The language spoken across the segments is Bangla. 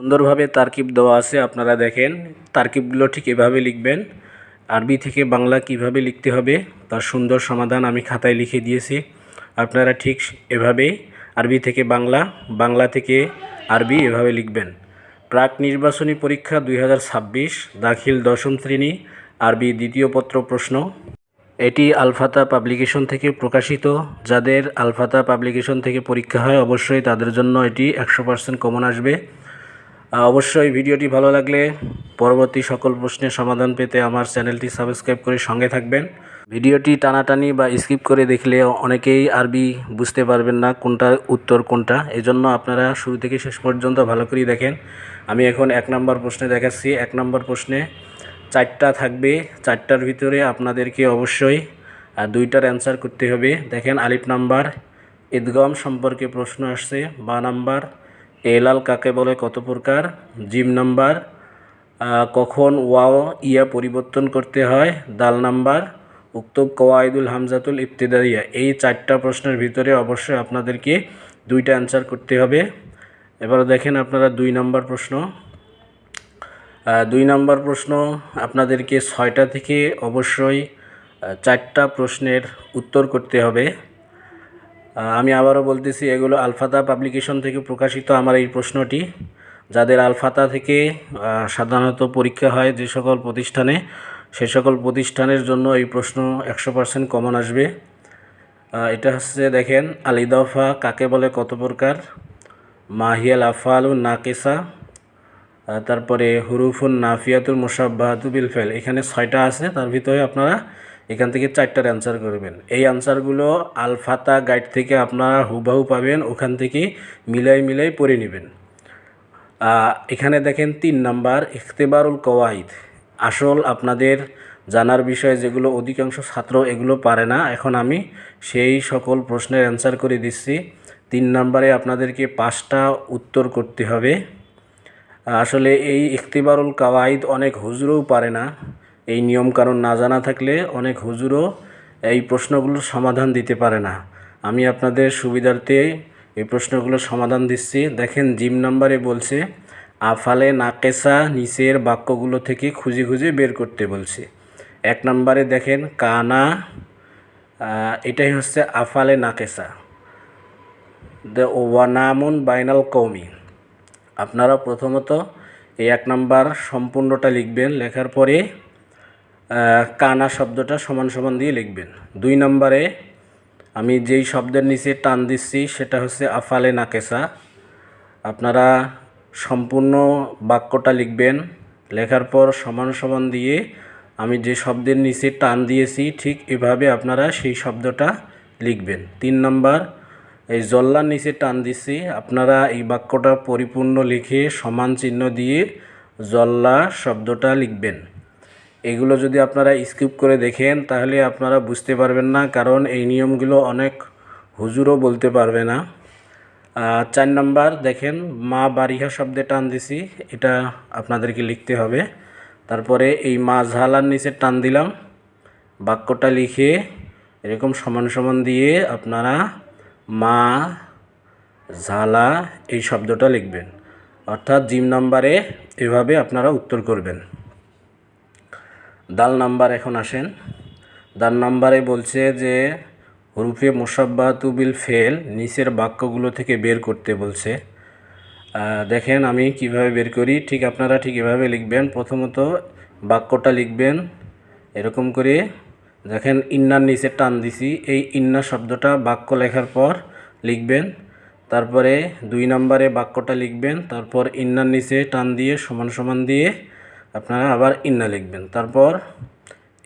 সুন্দরভাবে তারকিব দেওয়া আছে, আপনারা দেখেন। তারকিবগুলো ঠিক এভাবে লিখবেন। আরবি থেকে বাংলা কিভাবে লিখতে হবে তার সুন্দর সমাধান আমি খাতায় লিখে দিয়েছি। আপনারা ঠিক এভাবেই আরবি থেকে বাংলা, বাংলা থেকে আরবি এভাবে লিখবেন। প্রাক নির্বাচনী পরীক্ষা 2026, দাখিল দশম শ্রেণী, আরবি দ্বিতীয় পত্র প্রশ্ন। এটি আলফাতা পাবলিকেশন থেকে প্রকাশিত। যাদের আলফাতা পাবলিকেশন থেকে পরীক্ষা হয় অবশ্যই তাদের জন্য এটি 100% কমন আসবে। অবশ্যই ভিডিওটি ভালো লাগলে পরবর্তী সকল প্রশ্নের সমাধান পেতে আমার চ্যানেলটি সাবস্ক্রাইব করে সঙ্গে থাকবেন। ভিডিওটি টানাটানি বা স্কিপ করে দেখলে অনেকেই আরবি বুঝতে পারবেন না কোনটা উত্তর কোনটা, এজন্য আপনারা শুরু থেকে শেষ পর্যন্ত ভালো করে দেখেন। আমি এখন 1 নম্বর প্রশ্নে দেখাচ্ছি। 1 নম্বর প্রশ্নে 4টা থাকবে, 4টার ভিতরে আপনাদেরকে অবশ্যই 2টার অ্যান্সার করতে হবে। দেখেন, আলিফ নাম্বার ঈদগম সম্পর্কে প্রশ্ন আসছে। বা নাম্বার এলাল কাকে বলে, কত প্রকার। জিম নাম্বার কখন ওয়াও ইয়া পরিবর্তন করতে হয়। দাল নাম্বার উক্তব কওয়াইদুল হামজাতুল ইবতিদাইয়া। এই 4টা প্রশ্নের ভিতরে অবশ্যই আপনাদেরকে 2টা অ্যান্সার করতে হবে। এবার দেখেন আপনারা 2 নম্বর প্রশ্ন। 2 নম্বর প্রশ্ন আপনাদেরকে 6টা থেকে অবশ্যই 4টা প্রশ্নের উত্তর করতে হবে। আমি আবারও বলতেছি, এগুলো আলফাতা পাবলিকেশন থেকে প্রকাশিত আমার এই প্রশ্নটি। যাদের আলফাতা থেকে সাধারণত পরীক্ষা হয় যে সকল প্রতিষ্ঠানে, সে সকল প্রতিষ্ঠানের জন্য এই প্রশ্ন 100% কমন আসবে। এটা হচ্ছে, দেখেন, আল ইদাফা কাকে বলে, কত প্রকার। মাহিয়াল আফআলু নাকিসা, তারপরে হুরুফুন নাফিয়াতুল মুশাব্বাহাতু বিল ফাইল। এখানে 6টা আছে, তার ভিতরে আপনারা এখান থেকে 4টার অ্যান্সার করবেন। এই অ্যান্সারগুলো আলফাতা গাইড থেকে আপনারা হুবহু পাবেন, ওখান থেকে মিলাই পড়ে নেবেন। এখানে দেখেন 3 নাম্বার ইখতিবারুল কওয়াইদ। আসল আপনাদের জানার বিষয় যেগুলো অধিকাংশ ছাত্র এগুলো পারে না, এখন আমি সেই সকল প্রশ্নের অ্যান্সার করে দিচ্ছি। 3 নাম্বারে আপনাদেরকে 5টা উত্তর করতে হবে। আসলে এই ইখতিবারুল কওয়াইদ অনেক হুজুরও পারে না। এই নিয়মকানুন না জানা থাকলে অনেক হুজুরও এই প্রশ্নগুলোর সমাধান দিতে পারে না। আমি আপনাদের সুবিধার্থে এই প্রশ্নগুলোর সমাধান দিচ্ছি। দেখেন, জিম নাম্বারে বলছে আফালে নাকেসা নিচের বাক্যগুলো থেকে খুঁজে বের করতে বলছে। 1 নম্বরে দেখেন কানা, এটাই হচ্ছে আফালে নাকেসা। ওয়ানামুন বাইনাল কওমি। আপনারা প্রথমত এই 1 নাম্বার সম্পূর্ণটা লিখবেন, লেখার পরে কানা শব্দটা সমান দিয়ে লিখবেন। 2 নম্বরে আমি যেই শব্দের নিচে টান দিচ্ছি সেটা হচ্ছে আফালে নাকেসা। আপনারা সম্পূর্ণ বাক্যটা লিখবেন, লেখার পর সমান দিয়ে আমি যে শব্দের নিচে টান দিয়েছি ঠিক এভাবে আপনারা সেই শব্দটা লিখবেন। 3 নম্বর এই জল্লার নিচে টান দিচ্ছি, আপনারা এই বাক্যটা পরিপূর্ণ লিখে সমান চিহ্ন দিয়ে জল্লা শব্দটা লিখবেন। এগুলো যদি আপনারা স্কিপ করে দেখেন তাহলে আপনারা বুঝতে পারবেন না, কারণ এই নিয়মগুলো অনেক হুজুরও বলতে পারবে না। 4 নম্বর দেখেন মা বারিহা শব্দে টান দিছি, এটা আপনাদেরকে লিখতে হবে। তারপরে এই মা ঝালার নিচে টান দিলাম, বাক্যটা লিখে এরকম সমান দিয়ে আপনারা মা ঝালা এই শব্দটা লিখবেন। অর্থাৎ জিম নাম্বারে এভাবে আপনারা উত্তর করবেন। দাল নাম্বার এখন আসেন। দাল নাম্বারে বলছে যে হুরুফে মুশাব্বাহাতু বিল ফেল নিচের বাক্যগুলো থেকে বের করতে বলছে। দেখেন আমি কিভাবে বের করি, ঠিক আপনারা ঠিক এভাবে লিখবেন। প্রথমত বাক্যটা লিখবেন এরকম করে। দেখেন ইন্নার নিচে টান দিছি, এই ইন্না শব্দটা বাক্য লেখার পর লিখবেন। তারপরে 2 নম্বরে বাক্যটা লিখবেন, তারপর ইন্নার নিচে টান দিয়ে সমান দিয়ে আপনারা আবার ইন্না লিখবেন। তারপর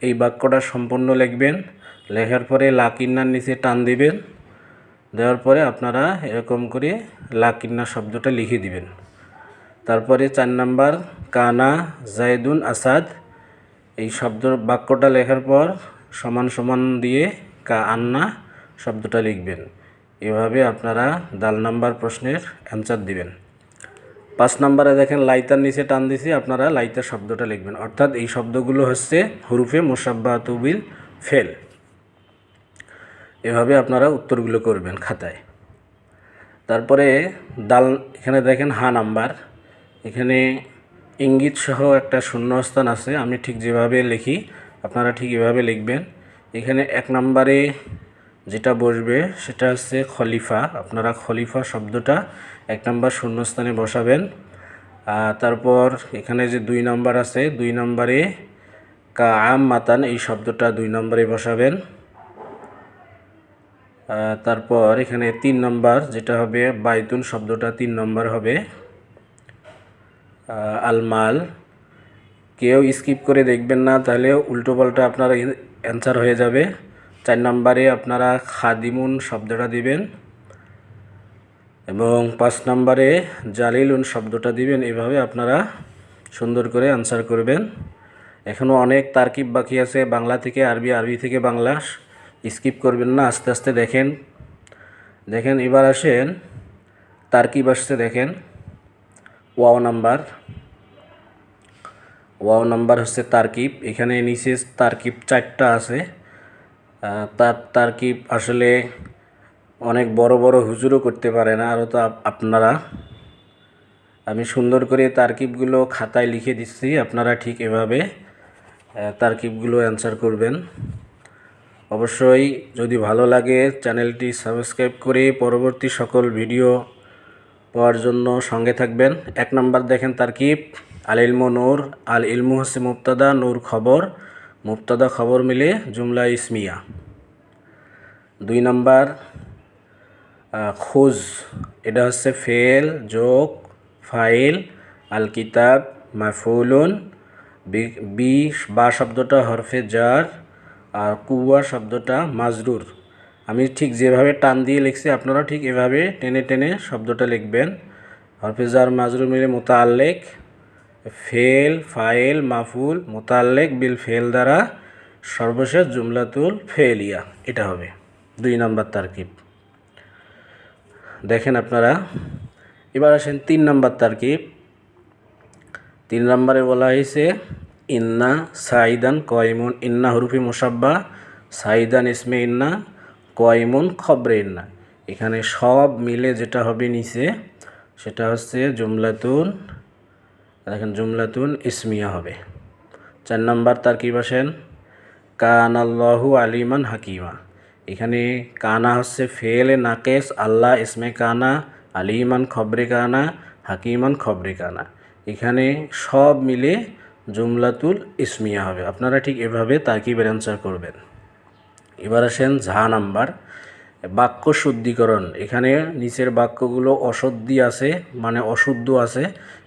এই বাক্যটা সম্পূর্ণ লিখবেন, লেখার পরে লাকিন্নার নিচে টান দিবেন, দেওয়ার পরে আপনারা এরকম করে লাকিন্না শব্দটা লিখে দিবেন। তারপরে 4 নাম্বার কানা জায়দুন আসাদ, এই বাক্যটা লেখার পর সমান দিয়ে কা আন্না শব্দটা লিখবেন। এভাবে আপনারা দাল নাম্বার প্রশ্নের অ্যান্সার দিবেন। 5 নম্বরে দেখেন লাইতার নিচে টান দিছি, আপনারা লাইতার শব্দটা লিখবেন। অর্থাৎ এই শব্দগুলো হচ্ছে হুরুফে মুশাব্বাহাতু বিল ফেল। এভাবে আপনারা উত্তরগুলো করবেন খাতায়। তারপরে দাল, এখানে দেখেন হা নাম্বার, এখানে ইঙ্গিত সহ একটা শূন্যস্থান আছে, আমি ঠিক যেভাবে লিখি আপনারা ঠিক এভাবে লিখবেন। এখানে 1 নম্বরে যেটা বসবে সেটা হচ্ছে খলিফা, আপনারা খলিফা শব্দটা 1 নম্বর শূন্যস্থানে বসাবেন। তারপর এখানে যে 2 নম্বর আছে, 2 নম্বরে কাআম মাতান এই শব্দটা 2 নম্বরে বসাবেন। তারপর এখানে 3 নম্বর যেটা হবে বাইতুন শব্দটা 3 নম্বর হবে। আলমাল কেউ স্কিপ করে দেখবেন না, তাহলে উল্টো পাল্টা আপনার অ্যান্সার হয়ে যাবে। 4 নম্বরে আপনারা খাদিমুন শব্দটা দিবেন এবং 5 নম্বরে জালিলুন শব্দটা দিবেন। এভাবে আপনারা সুন্দর করে আনসার করবেন। এখনও অনেক তারকিব বাকি আছে, বাংলা থেকে আরবি, আরবি থেকে বাংলা। স্কিপ করবেন না, আস্তে আস্তে দেখেন। এবার আসেন তারকিব আসছে, দেখেন ওয়াও নাম্বার হচ্ছে তারকিব। এখানে নিচে তারকিব 4টা আছে। তারকিব আসলে অনেক বড় বড় হুজুরও করতে পারে না, আরও তো আপনারা। আমি সুন্দর করে তারকিবগুলো খাতায় লিখে দিচ্ছি, আপনারা ঠিক এভাবে তারকিবগুলো অ্যান্সার করবেন। অবশ্যই যদি ভালো লাগে চ্যানেলটি সাবস্ক্রাইব করে পরবর্তী সকল ভিডিও পাওয়ার জন্য সঙ্গে থাকবেন। 1 নম্বর দেখেন তারকিব আল ইলমু নূর। আল ইলমু হচ্ছে মুবতাদা, নূর খবর, মুবতাদা খবর মিলে জুমলা ইসমিয়া। 2 নম্বর খুজ, এটা হচ্ছে ফেল যোগ ফাইল, আল কিতাব মাফউলুন, বা শব্দটা হরফে জার, আর কুয়া শব্দটা মাজরুর। আমি ঠিক যেভাবে টান দিয়ে লিখছি আপনারা ঠিক এভাবে টেনে টেনে শব্দটা লিখবেন। হরফে জার মাজরুর মিলে মুতাআল্লিক, ফেল ফাইল মাফউল, মুতাআল্লিক বিল ফেল দ্বারা সর্বশেষ জুমলাতুল ফেলিয়া, এটা হবে 2 নম্বর তারকিব। দেখেন আপনারা। এবার আসেন 3 নম্বর তারকিব। 3 নম্বরে বলা হয়েছে ইন্না সাইদান কয়মুন। ইন্না হরুফি মুসাব্বা, সাইদান ইসমে ইন্না, কয়মুন খবরে ইন্না। এখানে সব মিলে যেটা হবে নিচে সেটা হচ্ছে জুমলাতুন, দেখেন জুমলাতুন ইসমিয়া হবে। 4 নম্বর তারকিব আসেন কানাল্লাহু আলিমান হাকিমা। এখানে কানা হচ্ছে ফেলে নাকেস, আল্লাহ ইসমে কানা, আলিমান খবরে কানা, হাকিমান খবরে কানা। এখানে সব মিলে জুমলাতুল ইসমিয়া হবে। আপনারা ঠিক এভাবে তারকিবের অ্যান্সার করবেন। এবার আসেন ঝা নাম্বার বাক্য শুদ্ধিকরণ। এখানে নিচের বাক্যগুলো অশুদ্ধি আছে, মানে অশুদ্ধ আছে,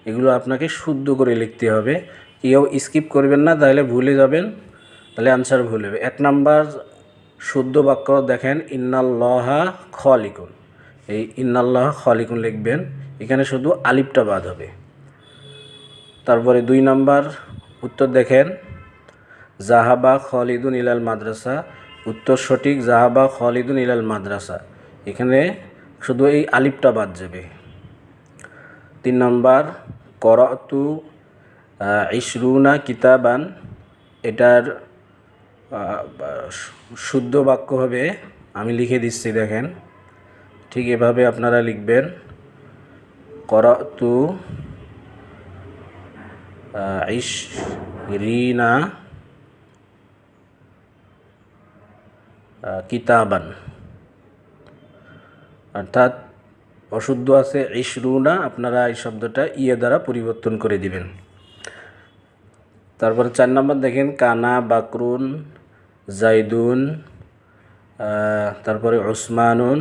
এগুলো আপনাকে শুদ্ধ করে লিখতে হবে। কেউ স্কিপ করবেন না, তাহলে ভুলে যাবেন, তাহলে আনসার ভুল হবে। 1 নাম্বার শুদ্ধ বাক্য দেখেন ইন্নাল্লাহা খালিকুন। এই ইন্নাল্লাহা খালিকুন লিখবেন, এখানে শুধু আলিফটা বাদ হবে। তারপরে 2 নাম্বার উত্তর দেখেন জাহাবা খালিদুন ইলাল মাদ্রাসা। উত্তর সঠিক, জাহাবা খালিদুন ইলাল মাদ্রাসা। এখানে শুধু এই আলিফটা বাদ যাবে। 3 নম্বর করতু ইশরুনা কিতাবান। এটার শুদ্ধ বাক্য হবে, আমি লিখে দিচ্ছি, দেখেন ঠিক এভাবে আপনারা লিখবেন করতু ইশরিনা কিতাবান, অর্থাৎ অশুদ্ধ আছে ইশরুনা, আপনারা এই শব্দটা ইয়ে দ্বারা পরিবর্তন করে দিবেন। তারপরে 4 নম্বর দেখেন কানা বাকরুন জাইদুন, তারপরে ওসমানুন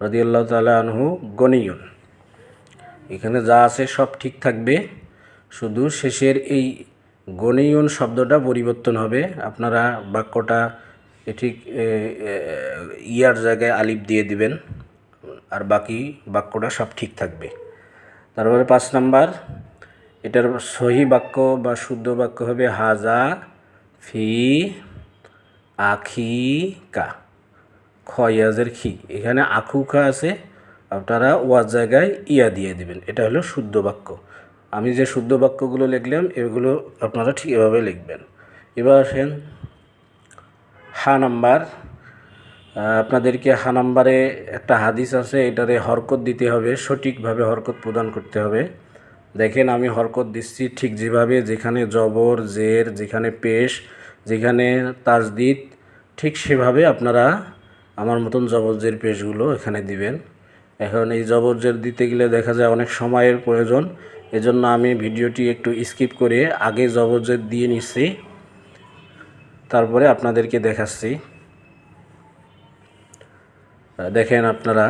রাদিয়াল্লাহু তাআলা আনহু গনিয়ুন। এখানে যা আছে সব ঠিক থাকবে, শুধু শেষের এই গনিয়ুন শব্দটা পরিবর্তন হবে। আপনারা বাক্যটা ঠিক ইয়ার জায়গায় আলিফ দিয়ে দিবেন, আর বাকি বাক্যটা সব ঠিক থাকবে। তারপরে 5 নাম্বার এটার সহি বাক্য বা শুদ্ধ বাক্য হবে হাজা ফি আখিকা, খয়াজের খি। এখানে আখুকা আছে, আপনারা ওয়ার জায়গায় ইয়া দিয়ে দিবেন, এটা হলো শুদ্ধ বাক্য। আমি যে শুদ্ধ বাক্যগুলো লিখলাম এগুলো আপনারা ঠিক এভাবে লিখবেন। এবার আসেন হা নাম্বার। আপনাদেরকে হা নাম্বারে একটা হাদিস আছে, এটারে হরকত দিতে হবে, সঠিকভাবে হরকত প্রদান করতে হবে। দেখেন আমি হরকত দিচ্ছি ঠিক যেভাবে, যেখানে জবর জের, যেখানে পেশ, যেখানে তাজদিদ, ঠিক সেভাবে আপনারা আমার মতন জবর জের পেশগুলো এখানে দিবেন। এখন এই জবর জের দিতে গেলে দেখা যায় অনেক সময়ের প্রয়োজন, এজন্য আমি ভিডিওটি একটু স্কিপ করে আগে জবর জের দিয়ে নিচ্ছি, তারপরে আপনাদেরকে দেখাচ্ছি। দেখেন আপনারা,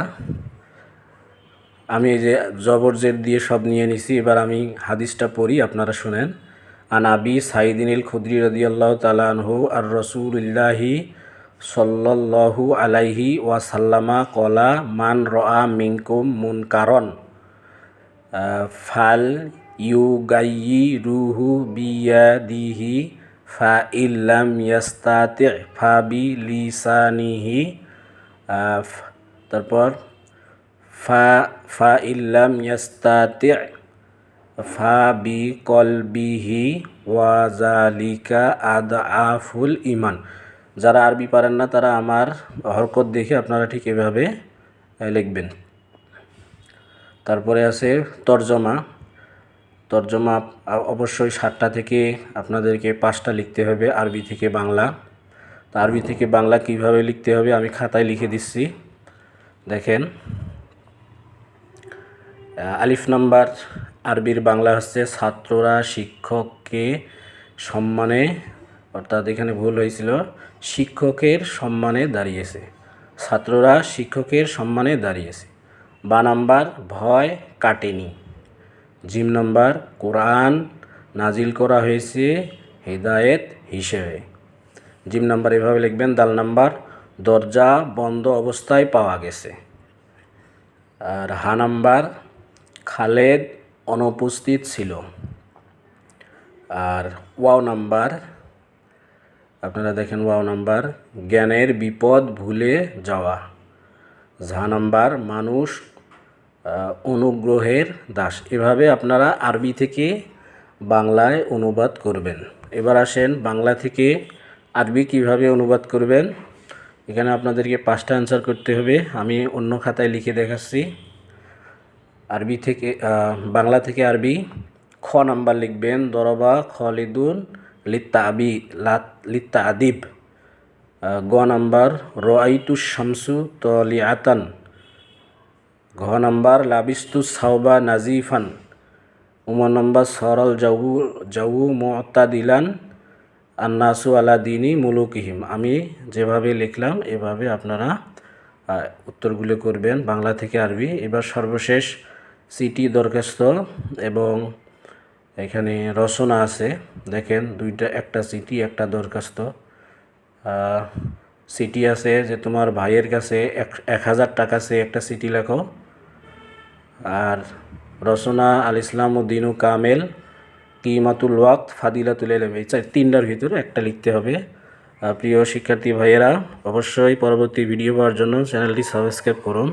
আমি এই যে জবর জের দিয়ে সব নিয়ে নিছি। এবার আমি হাদিসটা পড়ি, আপনারা শুনেন। আন আবি সাইদিনিল খুদরি রাদিয়াল্লাহু তাআলা আনহু আর রাসূলিল্লাহি সাল্লাল্লাহু আলাইহি ওয়াসাল্লামা ক্বালা মান রাআ মিনকুম মুনকারন ফাল ইউগাইয়িরুহু বিয়াদিহি ফা ইল্লাম ইয়াস্তাতি ফা বিলিসানিহি, তারপর ফা ইল্লাম ইয়াস্তাতি ফা বিকলবিহি ওয়া যালিকা আদআফুল ঈমান। যারা আরবি পারেন না তারা আমার হরকত দেখে আপনারা ঠিক এভাবে লিখবেন। তারপরে আছে তরজমা। তরজমা অবশ্যই 7টা থেকে আপনাদেরকে 5টা লিখতে হবে আরবি থেকে বাংলা। তো আরবি থেকে বাংলা কিভাবে লিখতে হবে আমি খাতায় লিখে দিচ্ছি, দেখেন। আলিফ নাম্বার আরবির বাংলা হচ্ছে ছাত্ররা শিক্ষককে সম্মানে, অর্থাৎ এখানে ভুল হয়েছিল, শিক্ষকের সম্মানে দাঁড়িয়েছে। ছাত্ররা শিক্ষকের সম্মানে দাঁড়িয়েছে। বা নাম্বার ভয় কাটেনি। জিম নাম্বার কোরআন নাজিল করা হয়েছে হিদায়েত হিসেবে। জিম নাম্বার এভাবে লিখবেন। দাল নাম্বার দরজা বন্ধ অবস্থায় পাওয়া গেছে। আর হা নাম্বার খালেদ অনুপস্থিত ছিল। আর ওয়াও নাম্বার, আপনারা দেখেন ওয়াও নাম্বার জ্ঞানের বিপদ ভুলে যাওয়া। ঝা নাম্বার মানুষ অনুগ্রহের দাস। এভাবে আপনারা আরবি থেকে বাংলায় অনুবাদ করবেন। এবার আসেন বাংলা থেকে আরবি কিভাবে অনুবাদ করবেন। এখানে আপনাদেরকে 5টা অ্যান্সার করতে হবে, আমি অন্য খাতায় লিখে দেখাচ্ছি। আরবি থেকে বাংলা থেকে আরবি খ নাম্বার লিখবেন দরবা খালিদুন লিত্তা আদিব। গ নাম্বার রাআইতুশ শামসু তালিআতান। ঘ নাম্বার লাবিস্তু সাওবা নাজিফান। নাম্বার সরল জাউ মুতাদিলান আন্নাসু আলা দিনি মুলুকিহিম। আমি যেভাবে লিখলাম এভাবে আপনারা উত্তরগুলো করবেন বাংলা থেকে আরবি। এবার সর্বশেষ সিটি দরখাস্ত এবং এখানে রচনা আছে, দেখেন দুইটা, একটা সিটি একটা দরখাস্ত। সিটি আছে যে তোমার ভাইয়ের কাছে 1000 টাকা সে একটা সিটি লেখো। আর রচনা আল ইসলাম উদ্দিন কামেল কিমাতুল ওয়াক্ত ফাদিলাতুল ইলম। এই 3টার ভিতরে একটা লিখতে হবে। প্রিয় শিক্ষার্থী ভাইয়েরা, অবশ্যই পরবর্তী ভিডিও পাওয়ার জন্য চ্যানেলটি সাবস্ক্রাইব করুন।